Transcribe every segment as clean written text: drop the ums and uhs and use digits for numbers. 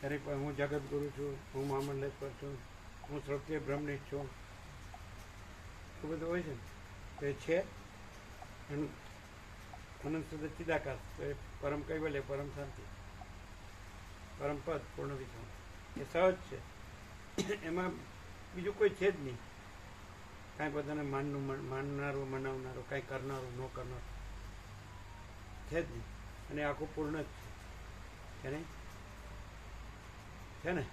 દરેક હું જગતગુરુ છું, હું મહામંડલેશ્વર છું, હું શ્રોત્રિય બ્રહ્મનિષ્ઠ છું, એવું બધું હોય છે ને. તો એ છે એનું અનંત શુદ્ધ ચિદાકાશ, તો એ પરમ કૈવલ્ય, પરમ શાંતિ, પરમ પદ, પૂર્ણ વિશ્રામ, એ સહજ છે. એમાં બીજું કોઈ છે જ નહીં. કાંઈ બધાને માનનારું, મનાવનારું, કાંઈ કરનારું, ન કરનારું છે જ નહીં. અને આખું પૂર્ણ જ છે નહીં, છે ને.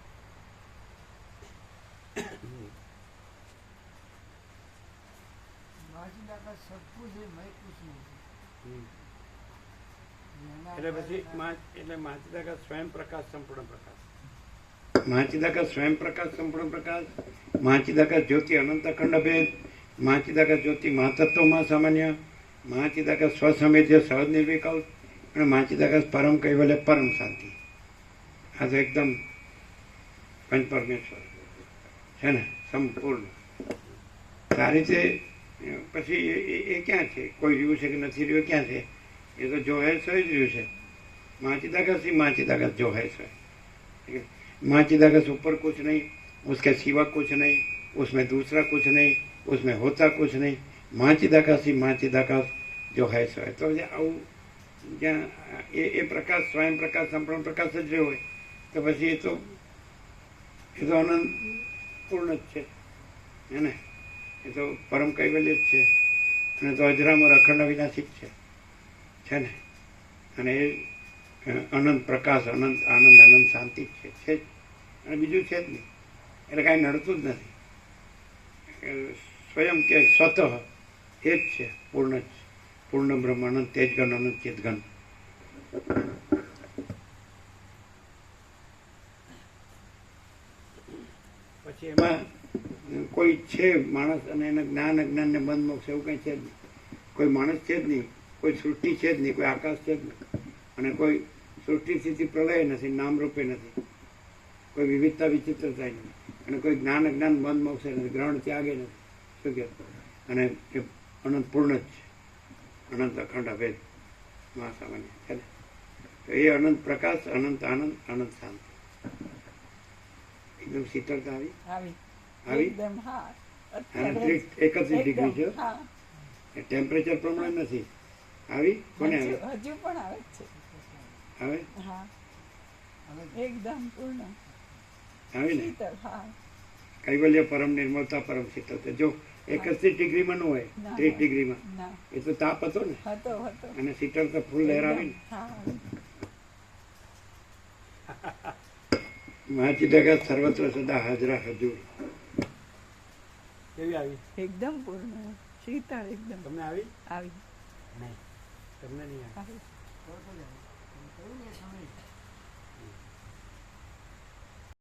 એટલે પછી એટલે માચિદાકા સ્વયં પ્રકાશ, સંપૂર્ણ પ્રકાશ. માચિદાકા સ્વયં પ્રકાશ, સંપૂર્ણ પ્રકાશ. માચિદાકા જ્યોતિ અનંત અખંડ ભેદ. માચિદાકા જ્યોતિ મહાતત્વમાં સામાન્ય. માચિદાકા સ્વસમેધ્ય સહજ નિર્વિકલ્પ. અને માચિદાકા પરમ કૈવલ્ય, પરમ શાંતિ. આ તો એકદમ પંચ પરમેશ્વર છે ને, સંપૂર્ણ. આ રીતે પછી એ ક્યાં છે? કોઈ રહ્યું છે કે નથી રહ્યું, ક્યાં છે? એ તો જો હૈ સો જ રહ્યું છે. माचिदागस ही माचिदागस जो है सो है. माचिदागस ऊपर कुछ नहीं, उसके सिवा कुछ नहीं, उसमें दूसरा कुछ नहीं, उसमें होता कुछ नहीं. माचिदागस ही माचिदागस जो है सो है. तो આવું જ્યાં એ પ્રકાશ, સ્વયં પ્રકાશ, સંપૂર્ણ પ્રકાશ જ રહ્યો હોય તો પછી એ તો આનંદ પૂર્ણ જ છે ને. એ તો પરમ કૈવલ્ય જ છે અને તો અજરામર અખંડ વિનાશિક છે ને. અને એ અનંત પ્રકાશ, અનંત આનંદ, અનંત શાંતિ છે જ. અને બીજું છે જ નહીં. એટલે કાંઈ નડતું જ નથી. સ્વયં કે સ્વતઃ એ જ છે, પૂર્ણ જ. પૂર્ણ બ્રહ્મ, અનંત તેજગન, અનંત ચેતગન. પછી એમાં કોઈ છે માણસ અને એના જ્ઞાન અજ્ઞાનને બંધ મોક્ષ એવું કંઈ છે જ નહીં. કોઈ માણસ છે જ નહીં, કોઈ સૃષ્ટિ છે જ નહીં, કોઈ આકાશ છે જ નહીં, અને કોઈ સૃષ્ટિ સ્થિતિ પ્રલય નથી, નામરૂપે નથી, કોઈ વિવિધતા વિચિત્રતા નથી, અને કોઈ જ્ઞાન અજ્ઞાન બંધ મોક્ષે નથી, ગ્રહણ ત્યાગે નથી. શું કહે? અને એ અનંત પૂર્ણ જ છે, અનંત અખંડ અભેદ મહાસામાન્ય છે ને. તો એ અનંત પ્રકાશ, અનંત આનંદ, અનંત શાંતિ. એકદમ શીતળતા આવી આવી 31 ડિગ્રી છે. ટેમ્પરેચર પ્રમાણે નથી આવી. કોને આવે? હજુ પણ આવે છે. આવે? હા, એકદમ પૂર્ણ આવી ને. શીતળ. હા, કૈવલ્ય પરમ નિર્મળતા, પરમ શીતળતા. જો 31 ડિગ્રીમાં ન હોય, 30 ડિગ્રીમાં, એ તો તાપ હતો ને. હતો અને શીતળતા ફૂલ લહેરાવી ને. માચિદાકા સર્વત્ર સદા હાજરા હજુર. કેવી આવી? એકદમ પૂર્ણ શીતળ. એકદમ. તમને આવી? આવી નહીં, તમને નહીં આવી.